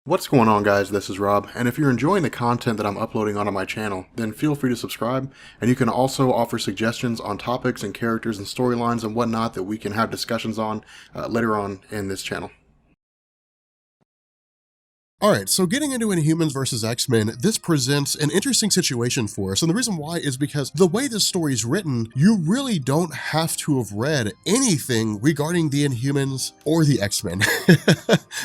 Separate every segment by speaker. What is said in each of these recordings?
Speaker 1: What's going on, guys? This is Rob, and if you're enjoying the content that I'm uploading onto my channel, then feel free to subscribe, and you can also offer suggestions on topics and characters and storylines and whatnot that we can have discussions on later on in this channel.
Speaker 2: Alright, so getting into Inhumans versus X-Men, this presents an interesting situation for us, and the reason why is because the way this story is written, you really don't have to have read anything regarding the Inhumans or the X-Men.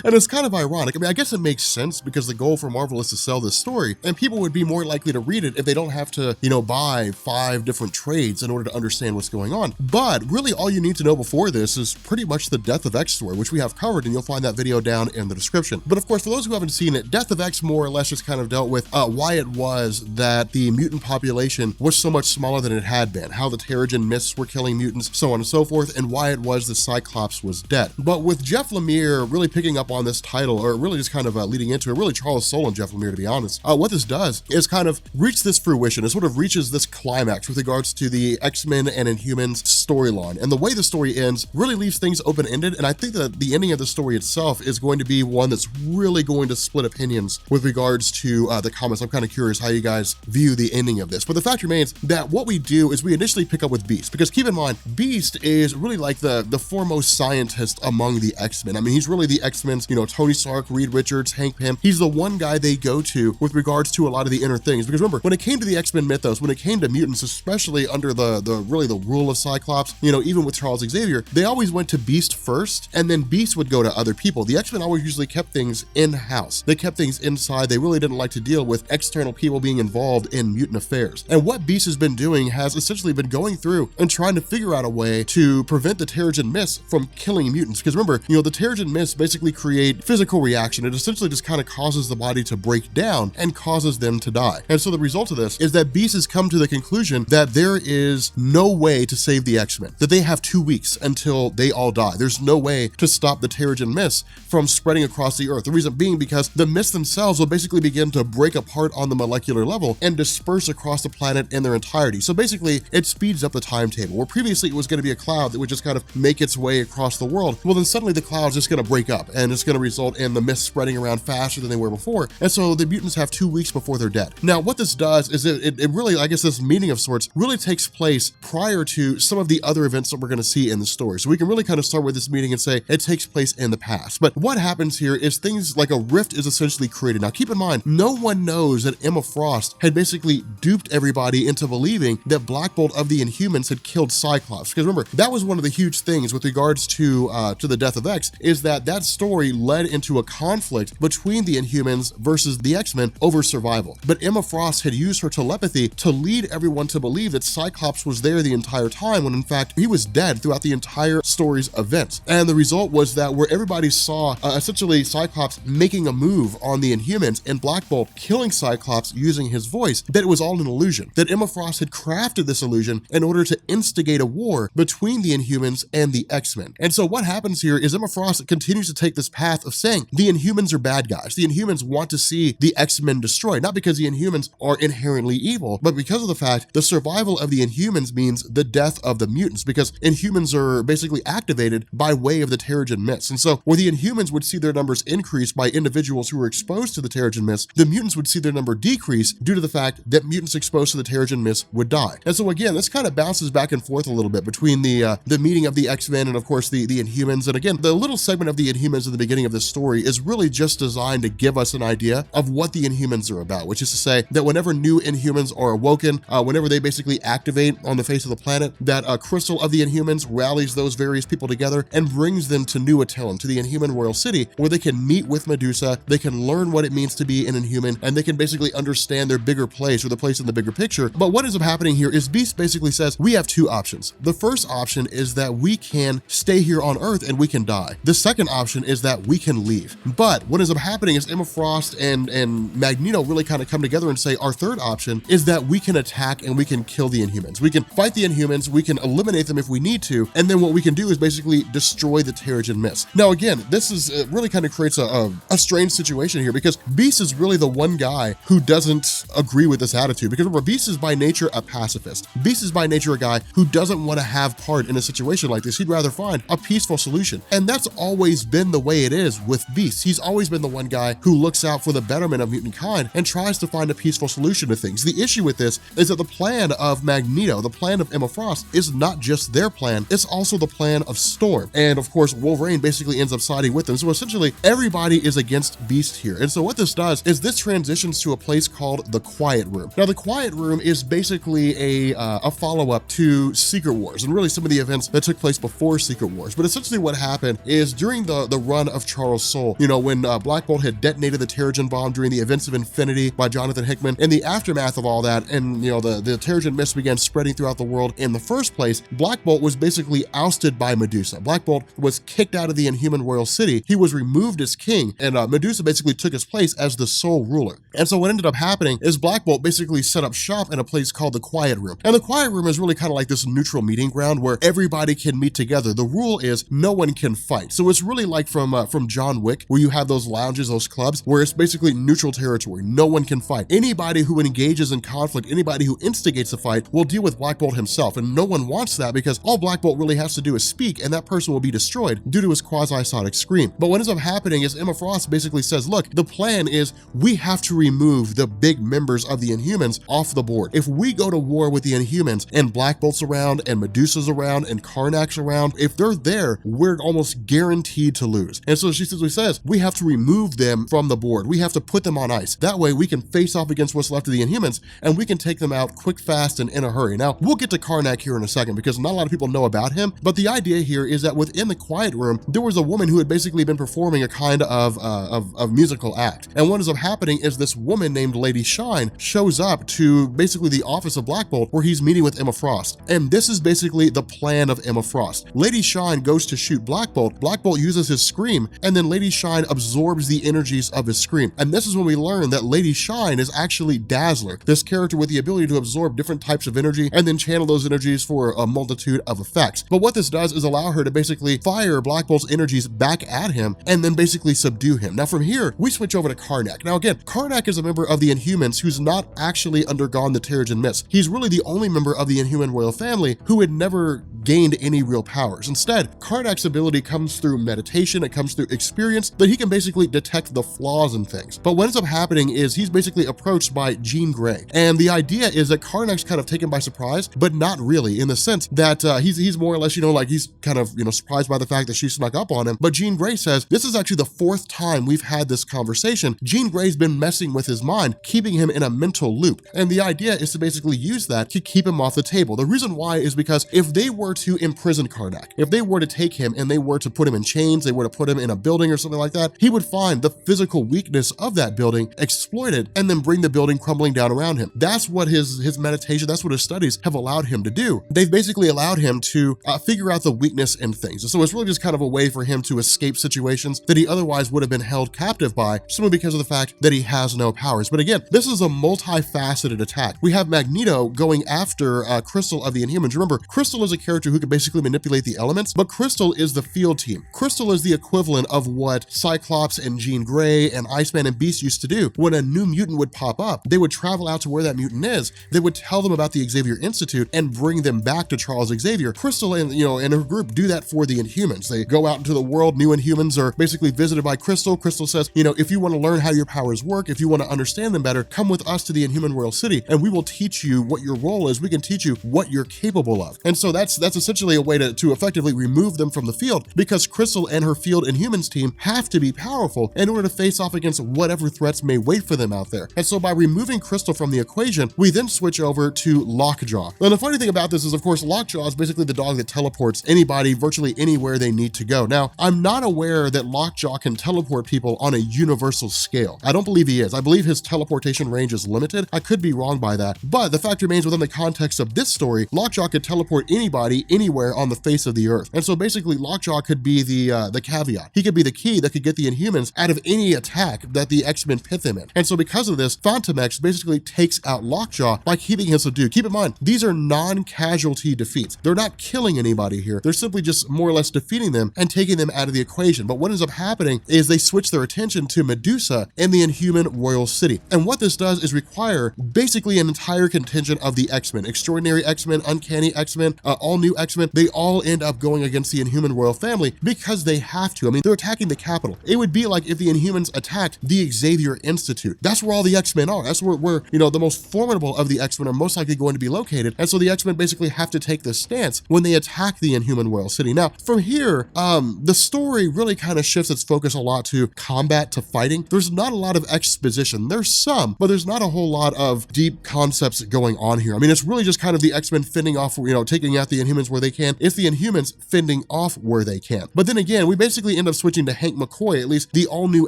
Speaker 2: And it's kind of ironic. I mean, I guess it makes sense because the goal for Marvel is to sell this story, and people would be more likely to read it if they don't have to, buy 5 different trades in order to understand what's going on. But really all you need to know before this is pretty much the Death of X story, which we have covered, and you'll find that video down in the description. But of course, for those who haven't seen it, Death of X more or less just kind of dealt with why it was that the mutant population was so much smaller than it had been, how the Terigen mists were killing mutants, so on and so forth, and why it was the Cyclops was dead. But with Jeff Lemire really picking up on this title, or really just kind of leading into it, really Charles Soule and Jeff Lemire, to be honest, what this does is kind of reach this fruition. It sort of reaches this climax with regards to the X-Men and Inhumans storyline. And the way the story ends really leaves things open-ended, and I think that the ending of the story itself is going to be one that's really going to split opinions with regards to the comments. I'm kind of curious how you guys view the ending of this. But the fact remains that what we do is we initially pick up with Beast, because keep in mind, Beast is really like the foremost scientist among the X-Men. I mean, he's really the X-Men's, Tony Stark, Reed Richards, Hank Pym. He's the one guy they go to with regards to a lot of the inner things. Because remember, when it came to the X-Men mythos, when it came to mutants, especially under the rule of Cyclops, even with Charles Xavier, they always went to Beast first, and then Beast would go to other people. The X-Men always usually kept things in-house. They kept things inside. They really didn't like to deal with external people being involved in mutant affairs. And what Beast has been doing has essentially been going through and trying to figure out a way to prevent the Terigen mists from killing mutants. Because remember, the Terigen mists basically create physical reaction. It essentially just kind of causes the body to break down and causes them to die. And so the result of this is that Beast has come to the conclusion that there is no way to save the X-Men, that they have 2 weeks until they all die. There's no way to stop the Terigen mists from spreading across the earth. The reason being because the mists themselves will basically begin to break apart on the molecular level and disperse across the planet in their entirety. So basically, it speeds up the timetable. Where previously it was going to be a cloud that would just kind of make its way across the world, well then suddenly the cloud's just going to break up, and it's going to result in the mists spreading around faster than they were before. And so the mutants have 2 weeks before they're dead. Now, what this does is it really, I guess this meeting of sorts really takes place prior to some of the other events that we're going to see in the story. So we can really kind of start with this meeting and say it takes place in the past. But what happens here is things like a rift is essentially created. Now, keep in mind, no one knows that Emma Frost had basically duped everybody into believing that Black Bolt of the Inhumans had killed Cyclops. Because remember, that was one of the huge things with regards to the Death of X, is that story led into a conflict between the Inhumans versus the X-Men over survival. But Emma Frost had used her telepathy to lead everyone to believe that Cyclops was there the entire time, when in fact he was dead throughout the entire story's events. And the result was that where everybody saw essentially Cyclops making a move on the Inhumans and Black Bolt killing Cyclops using his voice, that it was all an illusion, that Emma Frost had crafted this illusion in order to instigate a war between the Inhumans and the X-Men. And so what happens here is Emma Frost continues to take this path of saying the Inhumans are bad guys. The Inhumans want to see the X-Men destroyed, not because the Inhumans are inherently evil, but because of the fact the survival of the Inhumans means the death of the mutants, because Inhumans are basically activated by way of the Terigen mists. And so where the Inhumans would see their numbers increase by individuals who were exposed to the Terigen mists, the mutants would see their number decrease due to the fact that mutants exposed to the Terigen mists would die. And so again, this kind of bounces back and forth a little bit between the meeting of the X-Men and of course the Inhumans. And again, the little segment of the Inhumans at the beginning of this story is really just designed to give us an idea of what the Inhumans are about, which is to say that whenever new Inhumans are awoken, whenever they basically activate on the face of the planet, that a crystal of the Inhumans rallies those various people together and brings them to New Attilan, to the Inhuman Royal City, where they can meet with Medusa, they can learn what it means to be an Inhuman, and they can basically understand their bigger place, or the place in the bigger picture. But what ends up happening here is Beast basically says we have 2 options. The first option is that we can stay here on Earth and we can die. The second option is that we can leave. But what ends up happening is Emma Frost and Magneto really kind of come together and say our third option is that we can attack and we can kill the Inhumans. We can fight the Inhumans, we can eliminate them if we need to, and then what we can do is basically destroy the Terigen mists. Now again, this is really kind of creates a strange situation here because Beast is really the one guy who doesn't agree with this attitude, because remember, Beast is by nature a pacifist. Beast is by nature a guy who doesn't want to have part in a situation like this. He'd rather find a peaceful solution. And that's always been the way it is with Beast. He's always been the one guy who looks out for the betterment of mutant kind and tries to find a peaceful solution to things. The issue with this is that the plan of Magneto, the plan of Emma Frost, is not just their plan, it's also the plan of Storm. And of course, Wolverine basically ends up siding with them. So essentially, everybody is against Beast here. And so what this does is this transitions to a place called the Quiet Room. Now, the Quiet Room is basically a follow-up to Secret Wars, and really some of the events that took place before Secret Wars. But essentially what happened is during the run of Charles Soule, when Black Bolt had detonated the Terrigen bomb during the events of Infinity by Jonathan Hickman, in the aftermath of all that, and the Terrigen mist began spreading throughout the world in the first place, Black Bolt was basically ousted by Medusa. Black Bolt was kicked out of the Inhuman royal city. He was removed as king, and Medusa basically took his place as the sole ruler. And so what ended up happening is Black Bolt basically set up shop in a place called the Quiet Room. And the Quiet Room is really kind of like this neutral meeting ground where everybody can meet together. The rule is no one can fight. So it's really like from John Wick, where you have those lounges, those clubs, where it's basically neutral territory. No one can fight. Anybody who engages in conflict, anybody who instigates a fight, will deal with Black Bolt himself. And no one wants that, because all Black Bolt really has to do is speak, and that person will be destroyed due to his quasi-sonic scream. But what ends up happening is Emma Frost basically says, look, the plan is we have to remove the big members of the Inhumans off the board. If we go to war with the Inhumans and Black Bolt's around and Medusa's around and Karnak's around, if they're there, we're almost guaranteed to lose. And so she simply says, we have to remove them from the board. We have to put them on ice. That way we can face off against what's left of the Inhumans, and we can take them out quick, fast, and in a hurry. Now, we'll get to Karnak here in a second, because not a lot of people know about him, but the idea here is that within the Quiet Room, there was a woman who had basically been performing a kind of musical act. And what ends up happening is this woman named Lady Shine shows up to basically the office of Black Bolt, where he's meeting with Emma Frost. And this is basically the plan of Emma Frost. Lady Shine goes to shoot Black Bolt. Black Bolt uses his scream, and then Lady Shine absorbs the energies of his scream. And this is when we learn that Lady Shine is actually Dazzler, this character with the ability to absorb different types of energy and then channel those energies for a multitude of effects. But what this does is allow her to basically fire Black Bolt's energies back at him and then basically subdue him. Now from here, we switch over to Karnak. Now again, Karnak is a member of the Inhumans who's not actually undergone the Terrigen Mist. He's really the only member of the Inhuman royal family who had never gained any real powers. Instead, Karnak's ability comes through meditation, it comes through experience, that he can basically detect the flaws in things. But what ends up happening is he's basically approached by Jean Grey. And the idea is that Karnak's kind of taken by surprise, but not really, in the sense that he's more or less, he's kind of, surprised by the fact that she snuck up on him. But Jean Grey says, this is actually the fourth time we've had this conversation. Jean Grey's been messing with his mind, keeping him in a mental loop. And the idea is to basically use that to keep him off the table. The reason why is because if they were to imprison Karnak, if they were to take him and they were to put him in chains, they were to put him in a building or something like that, he would find the physical weakness of that building, exploit it, and then bring the building crumbling down around him. That's what his meditation, that's what his studies have allowed him to do. They've basically allowed him to figure out the weakness in things. And so it's really just kind of a way for him to escape situations that he otherwise would have been held captive by, simply because of the fact that he has no powers. But again, this is a multifaceted attack. We have Magneto going after Crystal of the Inhumans. Remember, Crystal is a character who can basically manipulate the elements, but Crystal is the field team. Crystal is the equivalent of what Cyclops and Jean Grey and Iceman and Beast used to do. When a new mutant would pop up, they would travel out to where that mutant is, they would tell them about the Xavier Institute and bring them back to Charles Xavier. Crystal and her group do that for the Inhumans. They go out into the world, new Inhumans are basically visited by Crystal. Crystal says, if you want to learn how your powers work, if you want to understand them better, come with us to the Inhuman Royal City and we will teach you what your role is. We can teach you what you're capable of. And so that's essentially a way to effectively remove them from the field, because Crystal and her field Inhumans team have to be powerful in order to face off against whatever threats may wait for them out there. And so by removing Crystal from the equation, we then switch over to Lockjaw. Now the funny thing about this is, of course, Lockjaw is basically the dog that teleports anybody virtually anywhere they need to go. Now, I'm not aware that Lockjaw can teleport people on a universal scale. I don't believe he is. I believe his teleportation range is limited. I could be wrong by that. But the fact remains, within the context of this story, Lockjaw could teleport anybody anywhere on the face of the earth. And so basically Lockjaw could be the caveat. He could be the key that could get the Inhumans out of any attack that the X-Men pit them in. And so because of this, Fantomex basically takes out Lockjaw by keeping him subdued. Keep in mind, these are non-casualty defeats. They're not killing anybody here. They're simply just more or less defeating them and taking them out of the equation. But what ends up happening is they switch switch their attention to Medusa and the Inhuman Royal City. And what this does is require basically an entire contingent of the X-Men, Extraordinary X-Men, Uncanny X-Men, all new X-Men. They all end up going against the Inhuman Royal Family because they have to. I mean, they're attacking the Capitol. It would be like if the Inhumans attacked the Xavier Institute. That's where all the X-Men are. That's where you know, the most formidable of the X-Men are most likely going to be located. And so the X-Men basically have to take this stance when they attack the Inhuman Royal City. Now, from here, the story really kind of shifts its focus a lot to combat, to fighting. There's not a lot of exposition. There's some, but there's not a whole lot of deep concepts going on here. I mean, it's really just kind of the X-Men fending off, you know, taking out the Inhumans where they can. It's the Inhumans fending off where they can. But then again, we basically end up switching to Hank McCoy, at least the all-new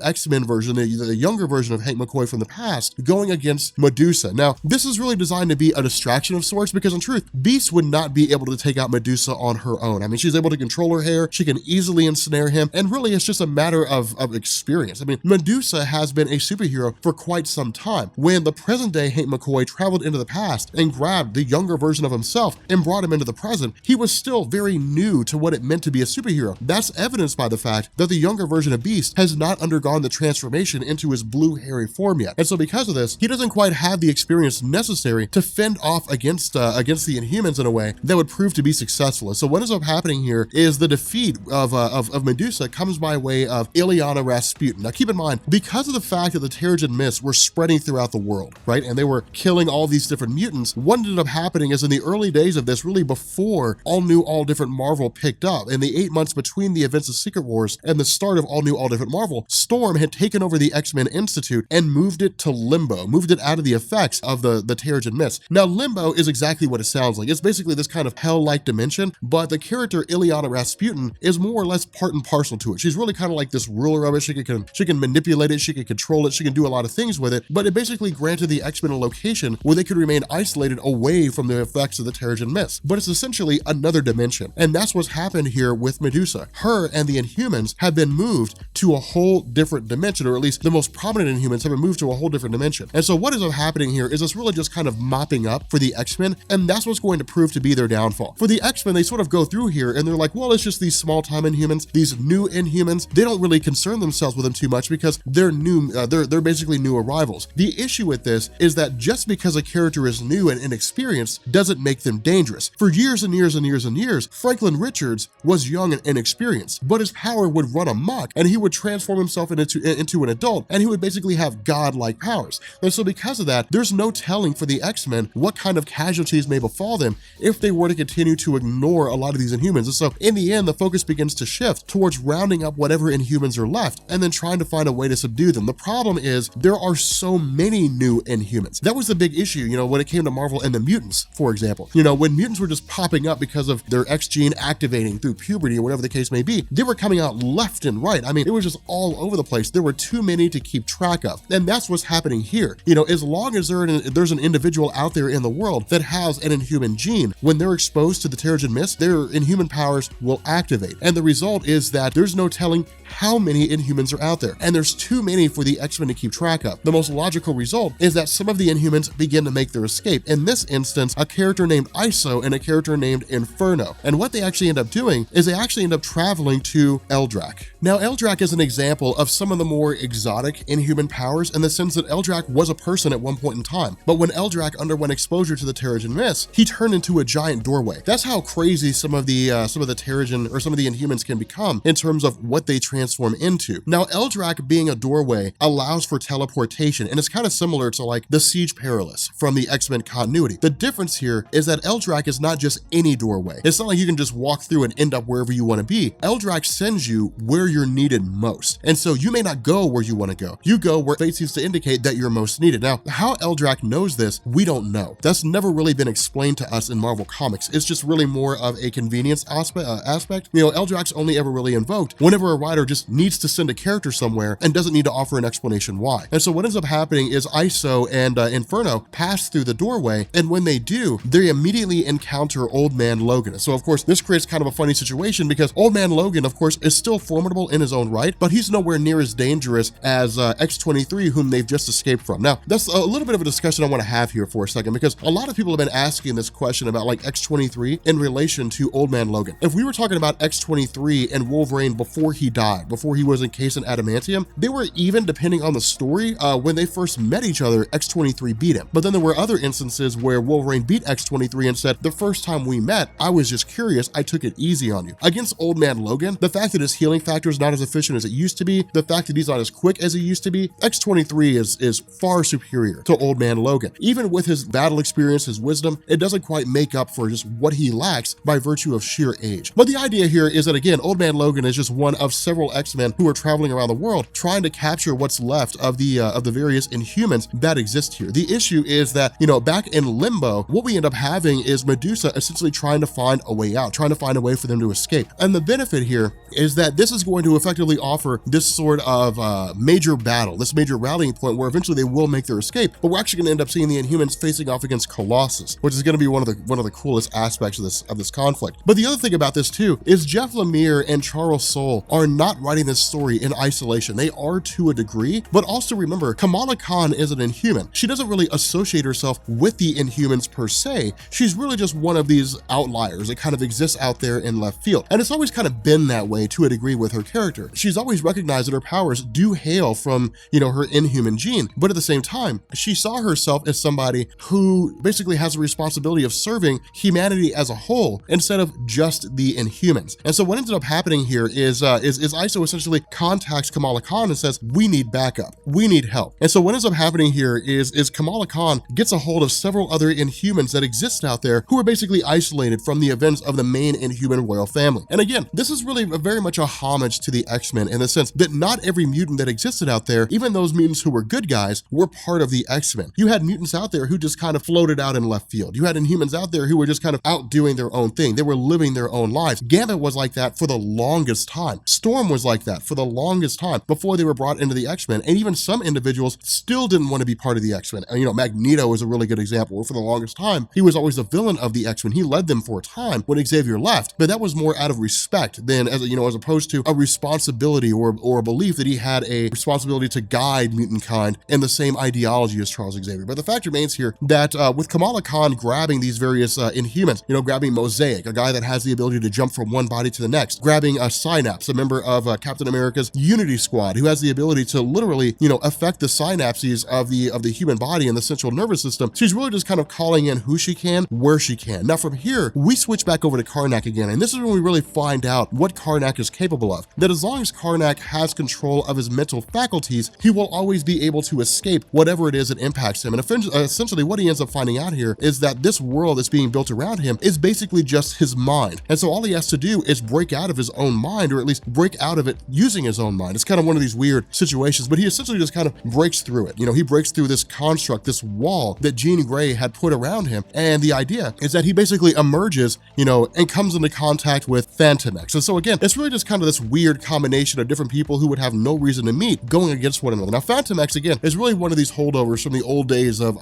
Speaker 2: X-Men version, the younger version of Hank McCoy from the past, going against Medusa. Now, this is really designed to be a distraction of sorts because in truth, Beast would not be able to take out Medusa on her own. I mean, she's able to control her hair, she can easily ensnare him, and really it's just a matter of experience. I mean, Medusa has been a superhero for quite some time. When the present day Hank McCoy traveled into the past and grabbed the younger version of himself and brought him into the present, he was still very new to what it meant to be a superhero. That's evidenced by the fact that the younger version of Beast has not undergone the transformation into his blue hairy form yet. And so because of this, he doesn't quite have the experience necessary to fend off against the Inhumans in a way that would prove to be successful. And so what ends up happening here is the defeat of Medusa comes by way of Ileana Rasputin. Now keep in mind, because of the fact that the Terrigen Mists were spreading throughout the world, right, and they were killing all these different mutants, what ended up happening is in the early days of this, really before All New, All Different Marvel picked up, in the 8 months between the events of Secret Wars and the start of All New, All Different Marvel, Storm had taken over the X-Men Institute and moved it to Limbo, moved it out of the effects of the Terrigen Mists. Now Limbo is exactly what it sounds like. It's basically this kind of hell-like dimension, but the character Ileana Rasputin is more or less part and parcel to it. She's really kind of like this ruler of it. She can manipulate it, she can control it, she can do a lot of things with it, but it basically granted the X-Men a location where they could remain isolated away from the effects of the Terrigen Mists. But it's essentially another dimension, and that's what's happened here with Medusa. Her and the Inhumans have been moved to a whole different dimension, or at least the most prominent Inhumans have been moved to a whole different dimension. And so what is happening here is it's really just kind of mopping up for the X-Men, and that's what's going to prove to be their downfall. For the X-Men, they sort of go through here and they're like, well, it's just these small-time Inhumans, these new Inhumans. They don't really concern themselves with them too much because they're new, they're basically new arrivals. The issue with this is that just because a character is new and inexperienced doesn't make them dangerous. For years and years and years and years, Franklin Richards was young and inexperienced, but his power would run amok and he would transform himself into an adult, and he would basically have godlike powers. And so because of that, there's no telling for the X-Men what kind of casualties may befall them if they were to continue to ignore a lot of these Inhumans. And so in the end, the focus begins to shift towards rounding up whatever Inhumans are left and then trying to find a way to subdue them. The problem is there are so many new Inhumans. That was the big issue, you know, when it came to Marvel and the mutants, for example. You know, when mutants were just popping up because of their X gene activating through puberty or whatever the case may be, they were coming out left and right. I mean, it was just all over the place. There were too many to keep track of. And that's what's happening here. You know, as long as there's an individual out there in the world that has an Inhuman gene, when they're exposed to the Terrigen Mist, their Inhuman powers will activate. And the result is that there's no telling how many Inhumans are out there, and there's too many for the X-Men to keep track of. The most logical result is that some of the Inhumans begin to make their escape. In this instance, a character named Iso and a character named Inferno. And what they actually end up doing is they actually end up traveling to Eldrak. Now, Eldrak is an example of some of the more exotic Inhuman powers in the sense that Eldrak was a person at one point in time, but when Eldrak underwent exposure to the Terrigen Mist, he turned into a giant doorway. That's how crazy some of the Terrigen or some of the Inhumans can become in terms of what they transform into. Now, Eldrak being a doorway allows for teleportation, and it's kind of similar to like the Siege Perilous from the X-Men continuity. The difference here is that Eldrak is not just any doorway. It's not like you can just walk through and end up wherever you want to be. Eldrak sends you where you're needed most. And so you may not go where you want to go. You go where fate seems to indicate that you're most needed. Now, how Eldrak knows this, we don't know. That's never really been explained to us in Marvel Comics. It's just really more of a convenience aspect. You know, Eldrak's only ever really invoked whenever a writer just needs to send a character somewhere and doesn't need to offer an explanation why. And so what ends up happening is Iso and Inferno pass through the doorway, and when they do, they immediately encounter Old Man Logan. So of course, this creates kind of a funny situation because Old Man Logan, of course, is still formidable in his own right, but he's nowhere near as dangerous as X-23, whom they've just escaped from. Now, that's a little bit of a discussion I want to have here for a second, because a lot of people have been asking this question about like X-23 in relation to Old Man Logan. If we were talking about X-23 and Wolverine before he died, before he was encased in adamantium. They were even, depending on the story, when they first met each other, X-23 beat him. But then there were other instances where Wolverine beat X-23 and said, the first time we met, I was just curious, I took it easy on you. Against Old Man Logan, the fact that his healing factor is not as efficient as it used to be, the fact that he's not as quick as he used to be, X-23 is far superior to Old Man Logan. Even with his battle experience, his wisdom, it doesn't quite make up for just what he lacks by virtue of sheer age. But the idea here is that, again, Old Man Logan is just one of several X-Men who are traveling around the world trying to capture what's left of the various Inhumans that exist here. The issue is that, back in Limbo, what we end up having is Medusa essentially trying to find a way out, trying to find a way for them to escape. And the benefit here is that this is going to effectively offer this sort of major battle, this major rallying point where eventually they will make their escape, but we're actually going to end up seeing the Inhumans facing off against Colossus, which is going to be one of the coolest aspects of this conflict. But the other thing about this too is Jeff Lemire and Charles Soule are not writing this story in isolation. They are to a degree, but also remember, Kamala Khan is an Inhuman. She doesn't really associate herself with the Inhumans per se. She's really just one of these outliers that kind of exists out there in left field. And it's always kind of been that way to a degree with her character. She's always recognized that her powers do hail from, her Inhuman gene, but at the same time, she saw herself as somebody who basically has a responsibility of serving humanity as a whole instead of just the Inhumans. And so what ended up happening here is ISO essentially contacts Kamala Khan and says, we need backup, we need help. And so what ends up happening here is Kamala Khan gets a hold of several other Inhumans that exist out there who are basically isolated from the events of the main Inhuman royal family. And again, this is really very much a homage to the X-Men in the sense that not every mutant that existed out there, even those mutants who were good guys, were part of the X-Men. You had mutants out there who just kind of floated out in left field. You had Inhumans out there who were just kind of out doing their own thing. They were living their own lives. Gambit was like that for the longest time. Storm was like that for the longest time before they were brought into the X-Men. And even some individuals still didn't want to be part of the X-Men. Magneto is a really good example where for the longest time, he was always the villain of the X-Men. He led them for a time when Xavier left, but that was more out of respect than as opposed to a responsibility or a belief that he had a responsibility to guide mutant kind in the same ideology as Charles Xavier. But the fact remains here that with Kamala Khan grabbing these various Inhumans, grabbing Mosaic, a guy that has the ability to jump from one body to the next, grabbing Synapse, a member of Captain America's Unity Squad, who has the ability to literally, affect the synapses of the human body and the central nervous system. She's really just kind of calling in who she can, where she can. Now from here, we switch back over to Karnak again, and this is when we really find out what Karnak is capable of. That as long as Karnak has control of his mental faculties, he will always be able to escape whatever it is that impacts him. And essentially what he ends up finding out here is that this world that's being built around him is basically just his mind. And so all he has to do is break out of his own mind, or at least break out of it using his own mind. It's kind of one of these weird situations, but he essentially just kind of breaks through it. He breaks through this construct, this wall that Jean Grey had put around him. And the idea is that he basically emerges, and comes into contact with Phantom X. And so again, it's really just kind of this weird combination of different people who would have no reason to meet going against one another. Now, Phantom X, again, is really one of these holdovers from the old days of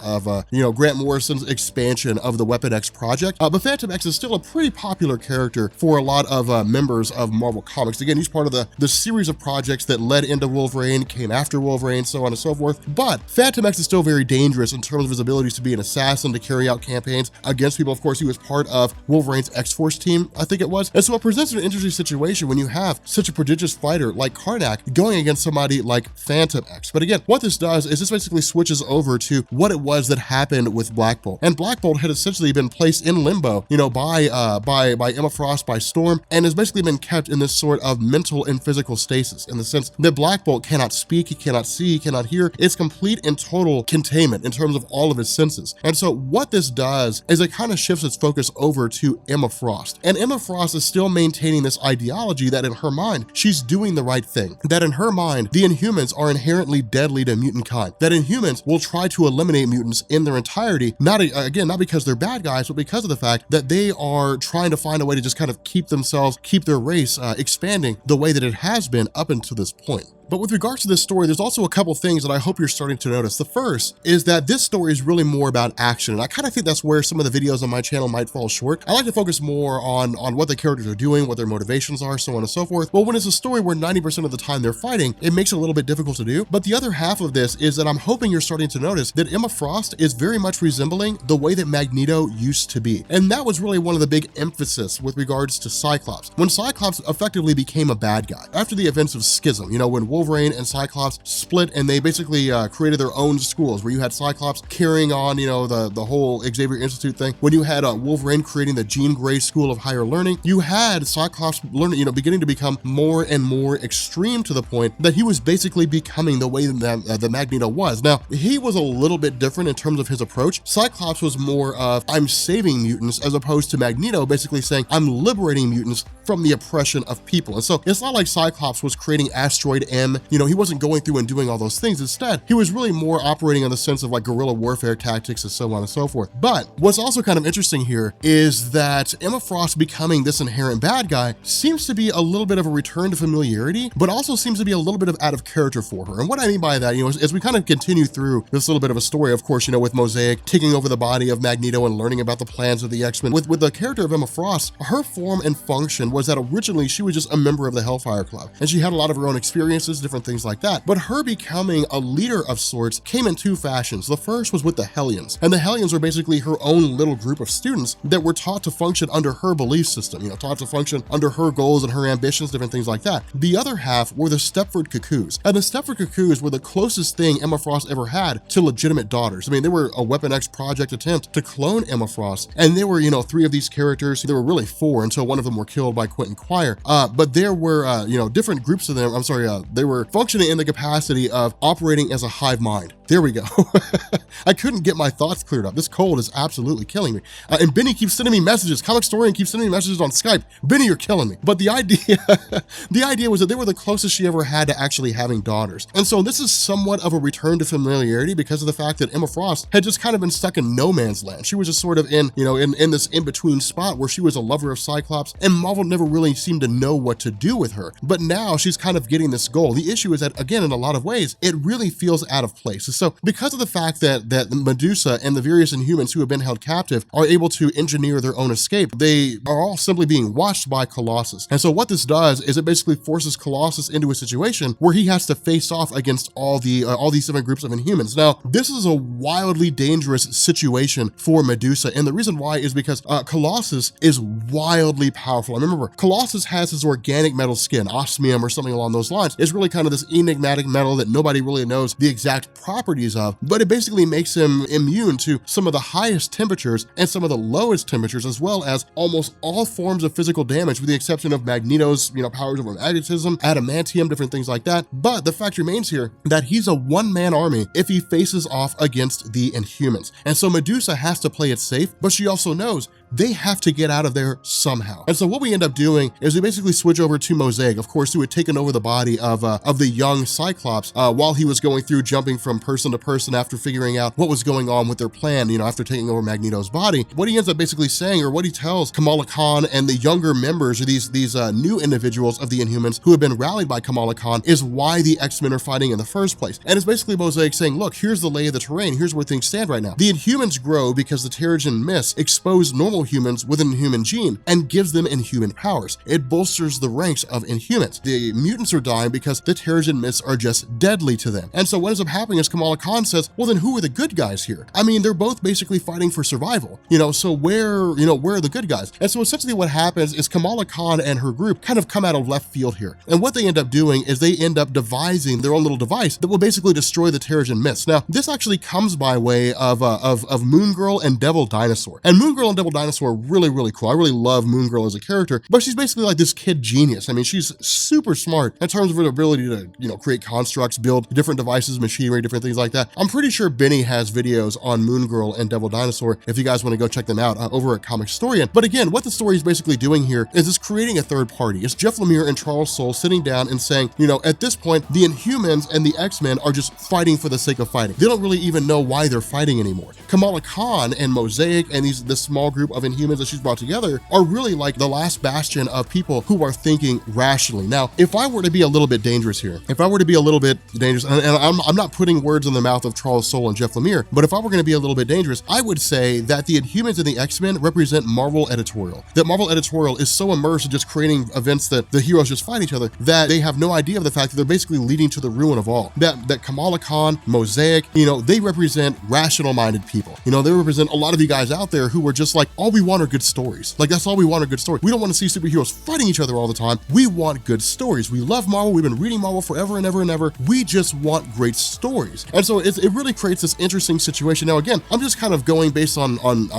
Speaker 2: Grant Morrison's expansion of the Weapon X project. But Phantom X is still a pretty popular character for a lot of members of Marvel Comics. Again, he's part of the series of projects that led into Wolverine, came after Wolverine, so on and so forth. But Phantom X is still very dangerous in terms of his abilities to be an assassin, to carry out campaigns against people. Of course, he was part of Wolverine's X-Force team, I think it was. And so it presents an interesting situation when you have such a prodigious fighter like Karnak going against somebody like Phantom X. But again, what this does is this basically switches over to what it was that happened with Black Bolt. And Black Bolt had essentially been placed in limbo, by Emma Frost, by Storm, and has basically been kept in this sort of mental and physical stasis, in the sense that Black Bolt cannot speak, he cannot see, he cannot hear. It's complete and total containment in terms of all of his senses. And so what this does is it kind of shifts its focus over to Emma Frost. And Emma Frost is still maintaining this ideology that in her mind, she's doing the right thing. That in her mind, the Inhumans are inherently deadly to mutant kind. That Inhumans will try to eliminate mutants in their entirety, not because they're bad guys, but because of the fact that they are trying to find a way to just kind of keep their race expanding the way that it has been up until this point. But with regards to this story, there's also a couple things that I hope you're starting to notice. The first is that this story is really more about action, and I kind of think that's where some of the videos on my channel might fall short. I like to focus more on what the characters are doing, what their motivations are, so on and so forth. Well, when it's a story where 90% of the time they're fighting, it makes it a little bit difficult to do. But the other half of this is that I'm hoping you're starting to notice that Emma Frost is very much resembling the way that Magneto used to be. And that was really one of the big emphasis with regards to Cyclops. When Cyclops effectively became a bad guy, after the events of Schism, when Wolverine and Cyclops split, and they basically created their own schools, where you had Cyclops carrying on, the whole Xavier Institute thing. When you had Wolverine creating the Jean Grey School of Higher Learning, you had Cyclops learning, beginning to become more and more extreme, to the point that he was basically becoming the way that Magneto was. Now, he was a little bit different in terms of his approach. Cyclops was more of, I'm saving mutants, as opposed to Magneto basically saying, I'm liberating mutants from the oppression of people. And so it's not like Cyclops was creating Asteroid M, he wasn't going through and doing all those things. Instead, he was really more operating in the sense of like guerrilla warfare tactics and so on and so forth. But what's also kind of interesting here is that Emma Frost becoming this inherent bad guy seems to be a little bit of a return to familiarity, but also seems to be a little bit of out of character for her. And what I mean by that, as we kind of continue through this little bit of a story, of course, with Mosaic taking over the body of Magneto and learning about the plans of the X-Men, with the character of Emma Frost, her form and function was that originally she was just a member of the Hellfire Club, and she had a lot of her own experiences, different things like that. But her becoming a leader of sorts came in two fashions. The first was with the Hellions, and the Hellions were basically her own little group of students that were taught to function under her belief system, taught to function under her goals and her ambitions, different things like that. The other half were the Stepford Cuckoos, and the Stepford Cuckoos were the closest thing Emma Frost ever had to legitimate daughters. I mean, they were a Weapon X project attempt to clone Emma Frost, and there were, three of these characters. There were really four until one of them were killed by Quentin Quire. But there were, different groups of them. They were functioning in the capacity of operating as a hive mind. There we go. I couldn't get my thoughts cleared up. This cold is absolutely killing me. And Benny keeps sending me messages. Comic Historian keeps sending me messages on Skype. Benny, you're killing me. But the idea was that they were the closest she ever had to actually having daughters. And so this is somewhat of a return to familiarity because of the fact that Emma Frost had just kind of been stuck in no man's land. She was just sort of in this in-between spot where she was a lover of Cyclops, and Marvel never really seemed to know what to do with her. But now she's kind of getting this goal. The issue is that, again, in a lot of ways, it really feels out of place. So because of the fact that Medusa and the various Inhumans who have been held captive are able to engineer their own escape, they are all simply being watched by Colossus. And so what this does is it basically forces Colossus into a situation where he has to face off against all these different groups of Inhumans. Now, this is a wildly dangerous situation for Medusa, and the reason why is because Colossus is wildly powerful. I remember, Colossus has his organic metal skin, osmium or something along those lines. It's really kind of this enigmatic metal that nobody really knows the exact properties of, but it basically makes him immune to some of the highest temperatures and some of the lowest temperatures, as well as almost all forms of physical damage, with the exception of Magneto's, powers over magnetism, adamantium, different things like that. But the fact remains here that he's a one-man army if he faces off against the Inhumans. And so Medusa has to play it safe, but she also knows they have to get out of there somehow. And so what we end up doing is we basically switch over to Mosaic, of course, who had taken over the body of the young Cyclops while he was going through, jumping from person to person after figuring out what was going on with their plan, after taking over Magneto's body. What he ends up basically saying, or what he tells Kamala Khan and the younger members, or these new individuals of the Inhumans who have been rallied by Kamala Khan, is why the X-Men are fighting in the first place. And it's basically Mosaic saying, look, here's the lay of the terrain, here's where things stand right now. The Inhumans grow because the Terrigen Mist expose normal humans with an Inhuman gene and gives them Inhuman powers. It bolsters the ranks of Inhumans. The mutants are dying because the Terrigen Mists are just deadly to them. And so what ends up happening is Kamala Khan says, well, then who are the good guys here? I mean, they're both basically fighting for survival, so where are the good guys? And so essentially what happens is Kamala Khan and her group kind of come out of left field here. And what they end up doing is they end up devising their own little device that will basically destroy the Terrigen Mists. Now, this actually comes by way of Moon Girl and Devil Dinosaur. And Moon Girl and Devil Dinosaur are really, really cool. I really love Moon Girl as a character, but she's basically like this kid genius. I mean, she's super smart in terms of her ability to, create constructs, build different devices, machinery, different things like that. I'm pretty sure Benny has videos on Moon Girl and Devil Dinosaur if you guys want to go check them out over at Comic Historian. But again, what the story is basically doing here is it's creating a third party. It's Jeff Lemire and Charles Soule sitting down and saying, at this point, the Inhumans and the X-Men are just fighting for the sake of fighting. They don't really even know why they're fighting anymore. Kamala Khan and Mosaic and this small group of Inhumans that she's brought together are really like the last bastion of people who are thinking rationally. Now, if I were to be a little bit dangerous here, and I'm not putting words in the mouth of Charles Soule and Jeff Lemire, but if I were going to be a little bit dangerous, I would say that the Inhumans and the X-Men represent Marvel editorial. That Marvel editorial is so immersed in just creating events that the heroes just fight each other that they have no idea of the fact that they're basically leading to the ruin of all. That Kamala Khan, Mosaic, they represent rational-minded people. They represent a lot of you guys out there who were just like all we want are good stories. Like, that's all we want are good stories. We don't want to see superheroes fighting each other all the time. We want good stories. We love Marvel. We've been reading Marvel forever and ever and ever. We just want great stories. And so it really creates this interesting situation. Now, again, I'm just kind of going based on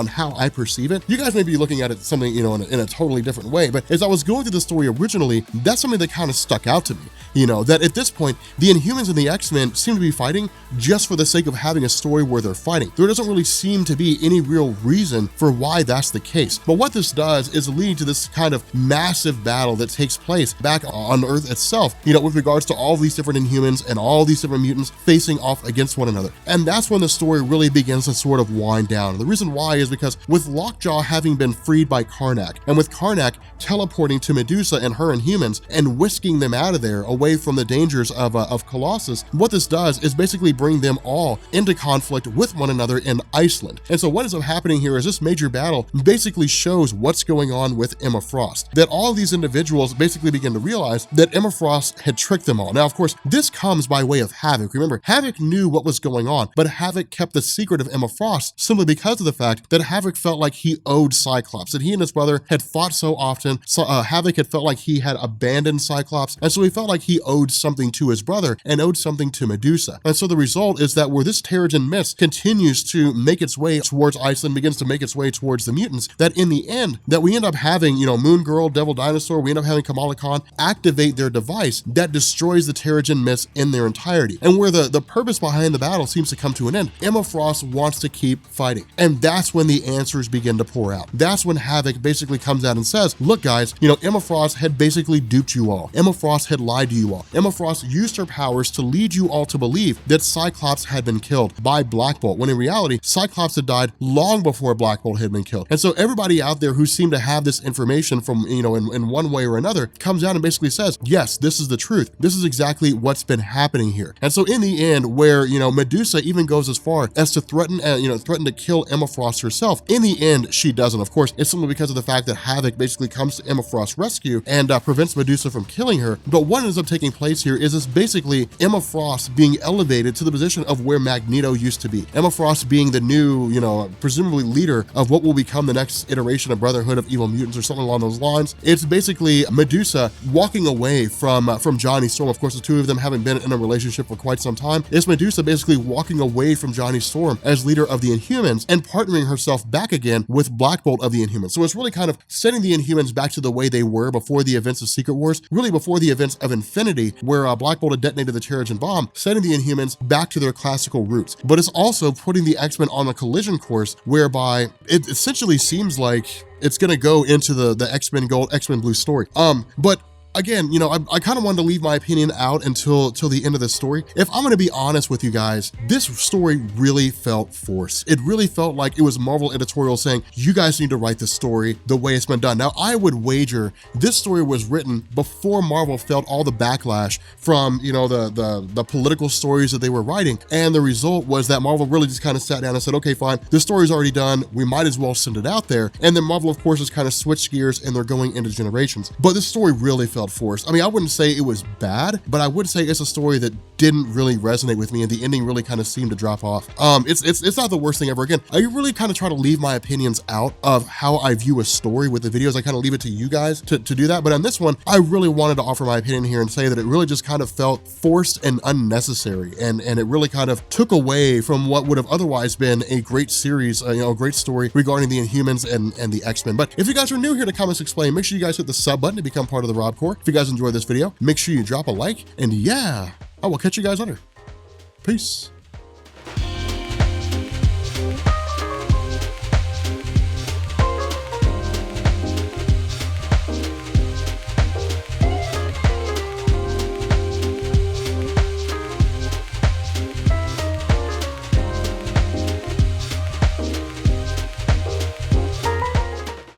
Speaker 2: how I perceive it. You guys may be looking at it something, you know, in a totally different way, but as I was going through the story originally, that's something that kind of stuck out to me. You know, that at this point, the Inhumans and the X-Men seem to be fighting just for the sake of having a story where they're fighting. There doesn't really seem to be any real reason for why that's the case. But what this does is lead to this kind of massive battle that takes place back on Earth itself, you know, with regards to all these different Inhumans and all these different mutants facing off against one another. And that's when the story really begins to sort of wind down. And the reason why is because with Lockjaw having been freed by Karnak, and with Karnak teleporting to Medusa and her Inhumans and whisking them out of there away from the dangers of Colossus, what this does is basically bring them all into conflict with one another in Iceland. And so what ends up happening here is this major battle basically shows what's going on with Emma Frost, that all of these individuals basically begin to realize that Emma Frost had tricked them all. Now, of course, this comes by way of Havoc. Remember, Havoc knew what was going on, but Havoc kept the secret of Emma Frost simply because of the fact that Havoc felt like he owed Cyclops, that he and his brother had fought so often. So Havoc had felt like he had abandoned Cyclops, and so he felt like he owed something to his brother and owed something to Medusa. And so the result is that where this Terrigen mist continues to make its way towards Iceland, begins to make its way towards the mutants, that in the end, that we end up having, you know, Moon Girl, Devil Dinosaur, we end up having Kamala Khan activate their device that destroys the Terrigen mist in their entirety. And where the purpose behind the battle seems to come to an end, Emma Frost wants to keep fighting. And that's when the answers begin to pour out. That's when Havoc basically comes out and says, look guys, you know, Emma Frost had basically duped you all. Emma Frost had lied to you all. Emma Frost used her powers to lead you all to believe that Cyclops had been killed by Black Bolt, when in reality, Cyclops had died long before Black Bolt had been killed. And so everybody out there who seemed to have this information from, you know, in one way or another, comes out and basically says, yes, this is the truth. This is exactly what's been happening here. And so in the end, where, you know, Medusa even goes as far as to threaten to kill Emma Frost herself, in the end, she doesn't. Of course, it's simply because of the fact that Havoc basically comes to Emma Frost's rescue and prevents Medusa from killing her. But what ends up taking place here is this basically Emma Frost being elevated to the position of where Magneto used to be. Emma Frost being the new, you know, presumably leader of what will become the next iteration of Brotherhood of Evil Mutants or something along those lines. It's basically Medusa walking away from Johnny Storm. Of course, the two of them haven't been in a relationship for quite some time. It's Medusa basically walking away from Johnny Storm as leader of the Inhumans and partnering herself back again with Black Bolt of the Inhumans. So it's really kind of setting the Inhumans back to the way they were before the events of Secret Wars, really before the events of Infinity, where Black Bolt had detonated the Terrigen bomb, setting the Inhumans back to their classical roots. But it's also putting the X-Men on a collision course whereby it essentially seems like it's going to go into the X-Men Gold, X-Men Blue story. But again, you know, I kind of wanted to leave my opinion out until the end of this story. If I'm going to be honest with you guys, this story really felt forced. It really felt like it was Marvel editorial saying, you guys need to write this story the way it's been done. Now, I would wager this story was written before Marvel felt all the backlash from, you know, the political stories that they were writing. And the result was that Marvel really just kind of sat down and said, okay, fine, this story's already done. We might as well send it out there. And then Marvel, of course, has kind of switched gears and they're going into Generations. But this story really felt forced. I mean, I wouldn't say it was bad, but I would say it's a story that didn't really resonate with me, and the ending really kind of seemed to drop off. It's not the worst thing ever. Again, I really kind of try to leave my opinions out of how I view a story with the videos. I kind of leave it to you guys to do that. But on this one, I really wanted to offer my opinion here and say that it really just kind of felt forced and unnecessary, and it really kind of took away from what would have otherwise been a great series, a great story regarding the Inhumans and the X-Men. But if you guys are new here to Comics Explained, make sure you guys hit the sub button to become part of the Rob Corps. If you guys enjoyed this video, make sure you drop a like, and yeah, I will catch you guys later. Peace.